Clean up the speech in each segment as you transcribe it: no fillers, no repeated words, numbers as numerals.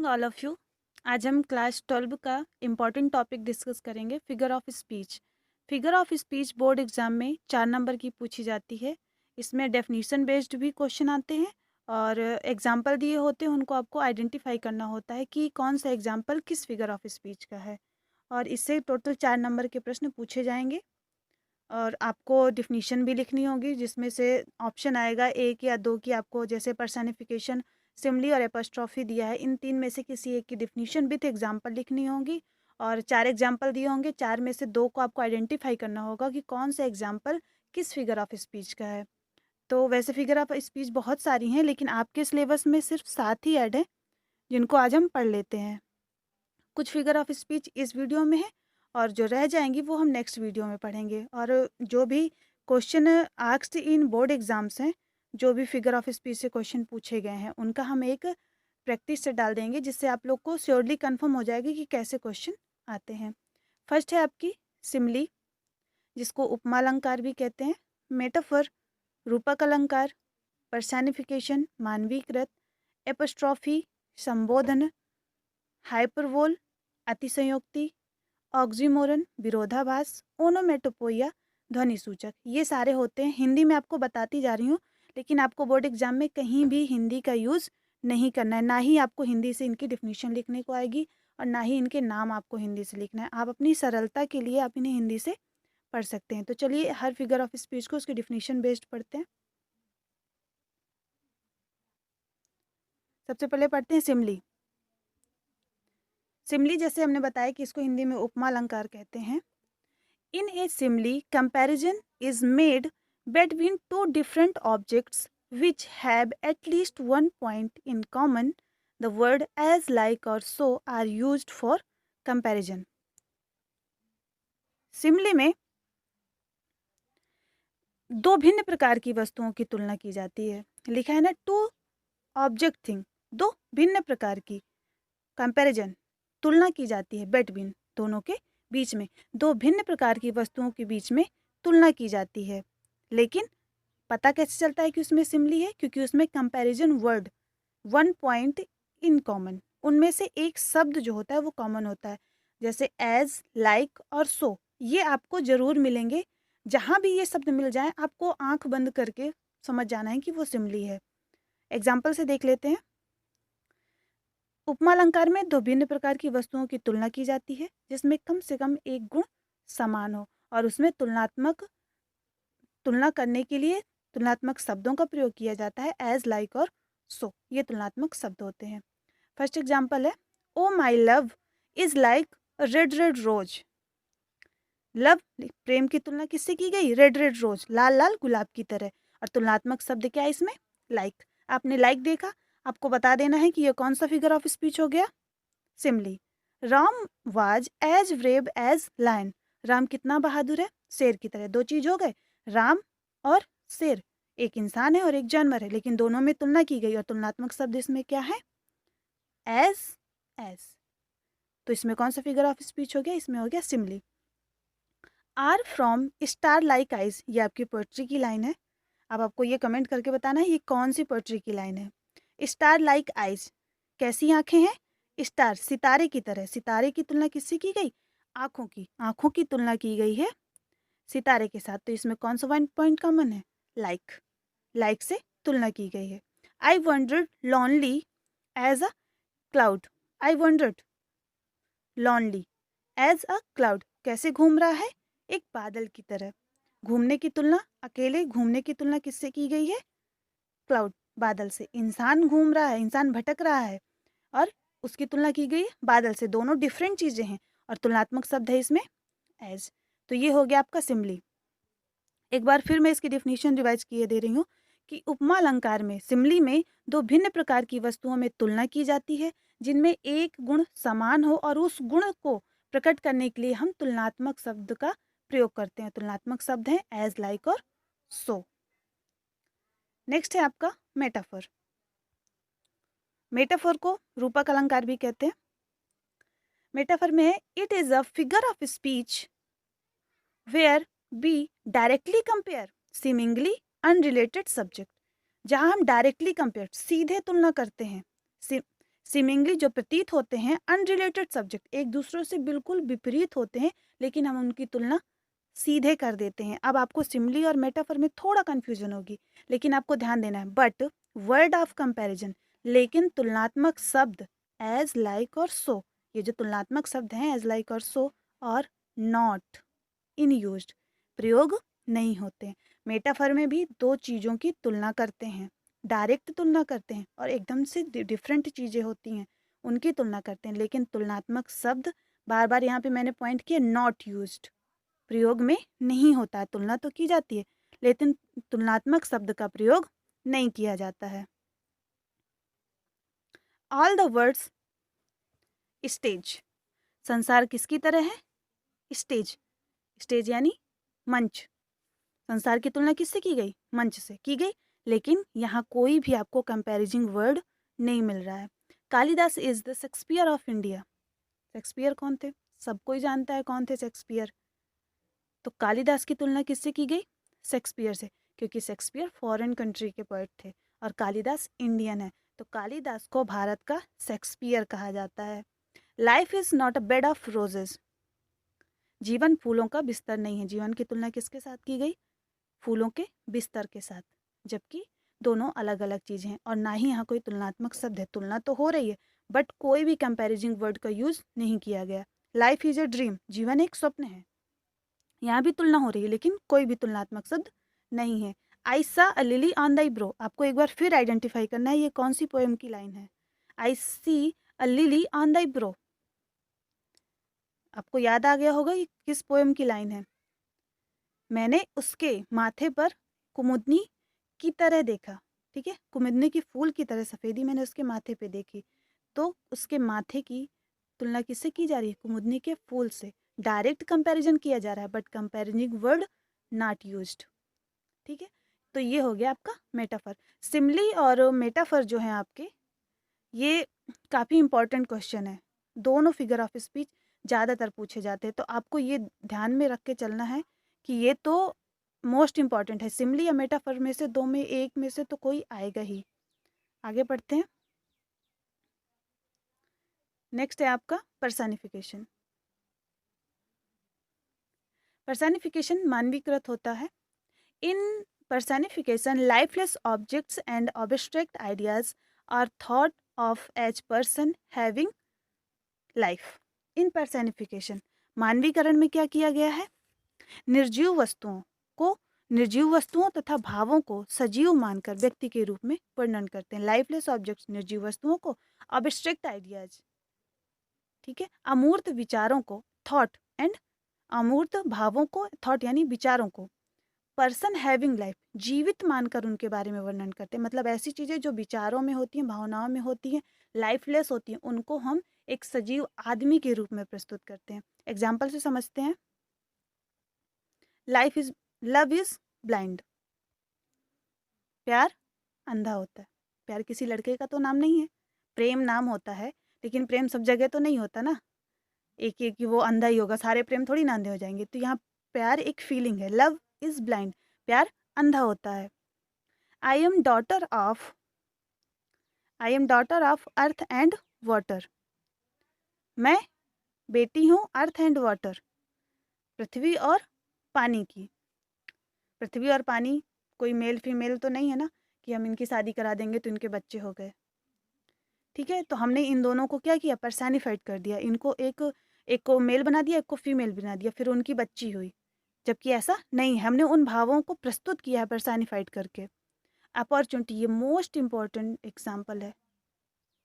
Morning all of you. आज हम class 12 का इम्पॉर्टेंट टॉपिक डिस्कस करेंगे, figure of speech. Figure of speech board exam में 4 number की पूछी जाती है। इसमें डेफिनेशन बेस्ड भी क्वेश्चन आते हैं और एग्जाम्पल दिए होते हैं, उनको आपको आइडेंटिफाई करना होता है कि कौन सा एग्जाम्पल किस फिगर ऑफ स्पीच का है। और इससे टोटल 4 नंबर के प्रश्न पूछे जाएंगे और आपको डिफिनीशन भी लिखनी होगी, जिसमें से ऑप्शन आएगा एक या दो की। आपको जैसे पर्सनिफिकेशन, सिमली और एपस्ट्रॉफी दिया है, इन तीन में से किसी एक की डिफिनीशन विथ एग्जांपल लिखनी होगी। और 4 एग्जांपल दिए होंगे, 4 में से 2 को आपको आइडेंटिफाई करना होगा कि कौन सा एग्जांपल किस फिगर ऑफ स्पीच का है। तो वैसे फिगर ऑफ स्पीच बहुत सारी हैं, लेकिन आपके सिलेबस में सिर्फ 7 ही ऐड हैं, जिनको आज हम पढ़ लेते हैं। कुछ फिगर ऑफ स्पीच इस वीडियो में है और जो रह जाएंगी वो हम नेक्स्ट वीडियो में पढ़ेंगे। और जो भी question asked in board exams हैं, जो भी फिगर ऑफ स्पीच से क्वेश्चन पूछे गए हैं, उनका हम एक प्रैक्टिस से डाल देंगे, जिससे आप लोग को श्योरली कंफर्म हो जाएगी कि कैसे क्वेश्चन आते हैं। फर्स्ट है आपकी सिमली, जिसको उपमा अलंकार भी कहते हैं। मेटाफर, रूपक अलंकार। पर्सनिफिकेशन, मानवीकृत। एपस्ट्रॉफी, संबोधन। हाइपरबोल, अतिशयोक्ति। ऑक्सीमोरन, विरोधाभास। ओनोमेटोपोइया, ध्वनि सूचक। ये सारे होते हैं। हिंदी में आपको बताती जा रही हूँ, लेकिन आपको बोर्ड एग्जाम में कहीं भी हिंदी का यूज़ नहीं करना है। ना ही आपको हिंदी से इनकी डिफिनीशन लिखने को आएगी और ना ही इनके नाम आपको हिंदी से लिखना है। आप अपनी सरलता के लिए आप इन्हें हिंदी से पढ़ सकते हैं। तो चलिए हर फिगर ऑफ स्पीच को उसकी डिफिनीशन बेस्ड पढ़ते हैं। सबसे पहले पढ़ते हैं सिमली। सिमली, जैसे हमने बताया कि इसको हिंदी में उपमा अलंकार कहते हैं। In a simile, comparison is made between two different objects which have at least one point in common. The word as, like or so are used for comparison. सिमले में दो भिन्न प्रकार की वस्तुओं की तुलना की जाती है। लिखा है ना, टू ऑब्जेक्ट थिंग, दो भिन्न प्रकार की। कंपैरिजन, तुलना की जाती है। बिटवीन, दोनों के बीच में, दो भिन्न प्रकार की वस्तुओं के बीच में तुलना की जाती है। लेकिन पता कैसे चलता है कि उसमें सिमली है? क्योंकि उसमें comparison word, one point in common, उनमें से एक शब्द जो होता है वो कॉमन होता है। जैसे एज, लाइक और सो, ये आपको जरूर मिलेंगे। जहाँ भी ये शब्द मिल जाए, आपको आंख बंद करके समझ जाना है कि वो सिमली है। एग्जाम्पल से देख लेते हैं। उपमा अलंकार में दो भिन्न प्रकार की वस्तुओं की तुलना की जाती है, जिसमें कम से कम एक गुण समान हो, और उसमें तुलना करने के लिए तुलनात्मक शब्दों का प्रयोग किया जाता है। एज, लाइक और सो, ये तुलनात्मक शब्द होते हैं। फर्स्ट एग्जाम्पल है, O my love is like red red rose. Love, प्रेम की तुलना किससे की गई? रेड रेड रोज, लाल लाल गुलाब की तरह। और तुलनात्मक शब्द क्या है इसमें? लाइक। आपने लाइक देखा, आपको बता देना है कि ये कौन सा फिगर ऑफ स्पीच हो गया? Simile. Ram was as brave as lion. Ram कितना बहादुर है? शेर की तरह। दो चीज हो गए, राम और शेर। एक इंसान है और एक जानवर है, लेकिन दोनों में तुलना की गई। और तुलनात्मक शब्द इसमें क्या है? As, as. तो इसमें कौन सा फिगर ऑफ स्पीच हो गया? इसमें हो गया simile. Are from star like eyes, ये आपकी पोएट्री की लाइन है। अब आपको ये कमेंट करके बताना है ये कौन सी पोएट्री की लाइन है। स्टार लाइक आइज, कैसी आंखें हैं? स्टार, सितारे की तरह। सितारे की तुलना किससे की गई? आंखों की। आंखों की तुलना की गई है सितारे के साथ। तो इसमें कौन सा वन पॉइंट कॉमन है? लाइक। लाइक से तुलना की गई है। I wandered lonely as a cloud. I wandered lonely as a cloud, कैसे घूम रहा है? एक बादल की तरह। घूमने की तुलना, अकेले घूमने की तुलना किससे की गई है? क्लाउड, बादल से। इंसान घूम रहा है, इंसान भटक रहा है, और उसकी तुलना की गई है बादल से। दोनों डिफरेंट चीजें हैं, और तुलनात्मक शब्द है इसमें एज। तो ये हो गया आपका सिमली। एक बार फिर मैं इसकी डिफिनीशन रिवाइज किए दे रही हूँ कि उपमा अलंकार में, सिमली में, दो भिन्न प्रकार की वस्तुओं में तुलना की जाती है, जिनमें एक गुण समान हो, और उस गुण को प्रकट करने के लिए हम तुलनात्मक शब्द का प्रयोग करते हैं। तुलनात्मक शब्द हैं एज, लाइक और सो। नेक्स्ट है आपका मेटाफर। मेटाफर को रूपक अलंकार भी कहते हैं। मेटाफर में है, it is a figure of speech where be directly compare seemingly unrelated subject. जहां हम डायरेक्टली कंपेयर, सीधे तुलना करते हैं, सीमिंगली जो प्रतीत होते हैं अनरिलेटेड सब्जेक्ट, एक दूसरों से बिल्कुल विपरीत होते हैं, लेकिन हम उनकी तुलना सीधे कर देते हैं। अब आपको सिमिली और मेटाफर में थोड़ा कन्फ्यूजन होगी, लेकिन आपको ध्यान देना है। बट वर्ड ऑफ कंपैरिजन, लेकिन तुलनात्मक शब्द एज लाइक और सो, ये जो तुलनात्मक शब्द हैं एज लाइक और सो और नॉट इन यूज्ड, प्रयोग नहीं होते हैं। मेटाफर में भी दो चीज़ों की तुलना करते हैं, डायरेक्ट तुलना करते हैं और एकदम से डिफरेंट चीज़ें होती हैं उनकी तुलना करते हैं, लेकिन तुलनात्मक शब्द बार बार यहाँ पे मैंने पॉइंट किया नॉट यूज्ड, प्रयोग में नहीं होता है। तुलना तो की जाती है, लेकिन तुलनात्मक शब्द का प्रयोग नहीं किया जाता है। ऑल द वर्ड्स स्टेज, संसार किसकी तरह है? स्टेज, स्टेज यानी मंच। संसार की तुलना किससे की गई? मंच से की गई, लेकिन यहाँ कोई भी आपको कंपैरिजिंग वर्ड नहीं मिल रहा है। Kalidas is the Shakespeare of India. Shakespeare कौन थे? सबको ही जानता है कौन थे शेक्सपियर। तो कालिदास की तुलना किससे की गई? शेक्सपियर से, क्योंकि शेक्सपियर फॉरेन कंट्री के पोएट थे और कालिदास इंडियन है, तो कालिदास को भारत का शेक्सपियर कहा जाता है। Life is not a bed of roses, जीवन फूलों का बिस्तर नहीं है। जीवन की तुलना किसके साथ की गई? फूलों के बिस्तर के साथ, जबकि दोनों अलग अलग चीज़ें हैं और ना ही यहाँ कोई तुलनात्मक शब्द है। तुलना तो हो रही है बट कोई भी कंपैरिजिंग वर्ड का यूज़ नहीं किया गया। लाइफ इज अ ड्रीम, जीवन एक स्वप्न है, यहाँ भी तुलना हो रही है लेकिन कोई भी तुलनात्मक शब्द नहीं है। आई सा अ लिली ऑन द ब्रो, आपको एक बार फिर आइडेंटिफाई करना है ये कौन सी पोएम की लाइन है। आई सी अ लिली ऑन द ब्रो, आपको याद आ गया होगा ये किस पोएम की लाइन है। मैंने उसके माथे पर कुमुदनी की तरह देखा, ठीक है, कुमुदनी की फूल की तरह सफ़ेदी मैंने उसके माथे पे देखी। तो उसके माथे की तुलना किससे की जा रही है? कुमुदनी के फूल से। डायरेक्ट कंपैरिजन किया जा रहा है बट कंपैरिजिंग वर्ड नॉट यूज्ड, ठीक है। तो ये हो गया आपका मेटाफर। सिमिली और मेटाफर जो है आपके, ये काफ़ी इंपॉर्टेंट क्वेश्चन है। दोनों फिगर ऑफ स्पीच ज़्यादातर पूछे जाते हैं, तो आपको ये ध्यान में रख के चलना है कि ये तो मोस्ट इम्पॉर्टेंट है। सिमिली या मेटाफर में से दो में एक में से तो कोई आएगा ही। आगे बढ़ते हैं। नेक्स्ट है आपका पर्सनिफिकेशन। पर्सनिफिकेशन मानवीकृत होता है। इन personification, lifeless objects and abstract ideas are thought of as person having life. In personification, मानवीकरण में क्या किया गया है? निर्जीव वस्तुओं को, निर्जीव वस्तुओं तथा भावों को सजीव मानकर व्यक्ति के रूप में वर्णन करते हैं। लाइफलेस ऑब्जेक्ट्स निर्जीव वस्तुओं को, अब्स्ट्रैक्ट आइडियाज, ठीक है, अमूर्त विचारों को, थॉट एंड अमूर्त भावों को, थॉट यानी विचारों को पर्सन हैविंग लाइफ, जीवित मानकर उनके बारे में वर्णन करते हैं। मतलब ऐसी चीज़ें जो विचारों में होती हैं, भावनाओं में होती हैं, लाइफलेस होती हैं, उनको हम एक सजीव आदमी के रूप में प्रस्तुत करते हैं। एग्जाम्पल से समझते हैं। Life is love is blind, प्यार अंधा होता है। प्यार किसी लड़के का तो नाम नहीं है, प्रेम नाम होता है, लेकिन प्रेम सब जगह तो नहीं होता ना, एक एक वो अंधा ही होगा, सारे प्रेम थोड़ी ना अंधे हो जाएंगे। तो यहाँ प्यार एक फीलिंग है। लव इज ब्लाइंड, प्यार अंधा होता है। I am daughter of, I am daughter of earth and water, मैं बेटी हूँ अर्थ एंड वाटर, पृथ्वी और पानी की। पृथ्वी और पानी कोई मेल फीमेल तो नहीं है ना कि हम इनकी शादी करा देंगे तो इनके बच्चे हो गए, ठीक है। तो हमने इन दोनों को क्या किया? पर्सनिफाइड कर दिया। इनको एक एक को मेल बना दिया, एक को फीमेल बना दिया, फिर उनकी बच्ची हुई, जबकि ऐसा नहीं है। हमने उन भावों को प्रस्तुत किया है पर्सनिफाइड करके। अपॉर्चुनिटी, ये मोस्ट इंपॉर्टेंट एग्जाम्पल है।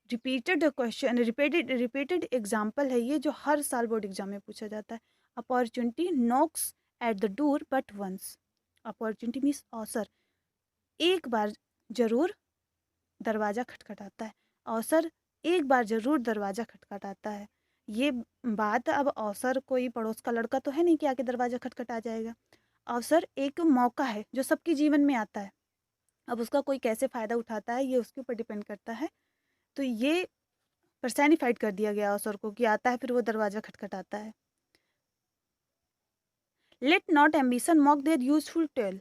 रिपीटेड क्वेश्चन, रिपीटेड एग्जाम्पल है ये, जो हर साल बोर्ड एग्जाम में पूछा जाता है। Opportunity knocks at the door but once, opportunity means अवसर, एक बार जरूर दरवाज़ा खटखटाता है। अवसर एक बार जरूर दरवाज़ा खटखटाता है। ये बात, अब अवसर कोई पड़ोस का लड़का तो है नहीं कि आके दरवाज़ा खटखटा जाएगा। अवसर एक मौका है जो सबके जीवन में आता है। अब उसका कोई कैसे फ़ायदा उठाता है ये उसके ऊपर डिपेंड करता है। तो ये पर्सनिफाइड कर दिया गया अवसर को कि आता है फिर वो दरवाज़ा खटखटाता है। Let not ambition mock their useful toil,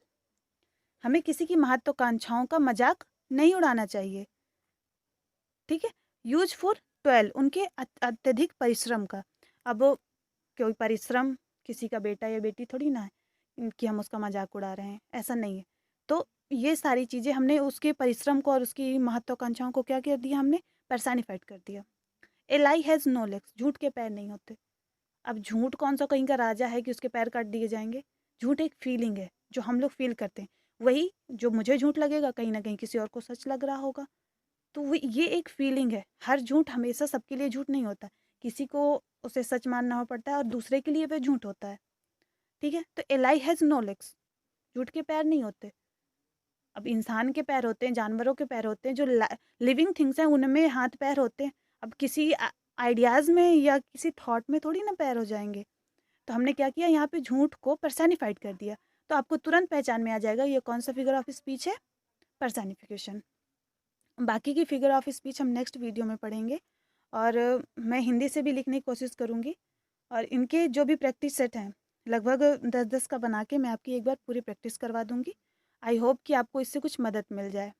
हमें किसी की महत्वाकांक्षाओं का मजाक नहीं उड़ाना चाहिए, ठीक है। यूज फॉर टॉयल, उनके अत्यधिक परिश्रम का। अब कोई परिश्रम किसी का बेटा या बेटी थोड़ी ना है कि हम उसका मजाक उड़ा रहे हैं, ऐसा नहीं है। तो ये सारी चीज़ें हमने उसके परिश्रम को और उसकी महत्वाकांक्षाओं को क्या कर दिया, हमने पर्सनिफाइड कर दिया। ए लाई हैज़ नो लेग्स, झूठ के पैर नहीं होते। अब झूठ कौन सा कहीं का राजा है कि उसके पैर काट दिए जाएंगे। झूठ एक फीलिंग है जो हम लोग फील करते हैं। वही जो मुझे झूठ लगेगा कहीं ना कहीं किसी और को सच लग रहा होगा। तो ये एक फीलिंग है। हर झूठ हमेशा सबके लिए झूठ नहीं होता। किसी को उसे सच मानना हो पड़ता है और दूसरे के लिए वह झूठ होता है। ठीक है, तो एलाई हैज़ नो लेग्स, झूठ के पैर नहीं होते। अब इंसान के पैर होते हैं, जानवरों के पैर होते हैं, जो लिविंग थिंग्स हैं उनमें हाथ पैर होते हैं। अब किसी आइडियाज़ में या किसी थॉट में थोड़ी ना पैर हो जाएंगे। तो हमने क्या किया, यहाँ पे झूठ को पर्सनिफाइड कर दिया। तो आपको तुरंत पहचान में आ जाएगा ये कौन सा फिगर ऑफ स्पीच है, पर्सनिफिकेशन। बाकी की फिगर ऑफ स्पीच हम नेक्स्ट वीडियो में पढ़ेंगे। और मैं हिंदी से भी लिखने की कोशिश करूँगी। और इनके जो भी प्रैक्टिस सेट हैं लगभग 10-10 का बना के मैं आपकी एक बार पूरी प्रैक्टिस करवा दूँगी। आई होप कि आपको इससे कुछ मदद मिल जाए।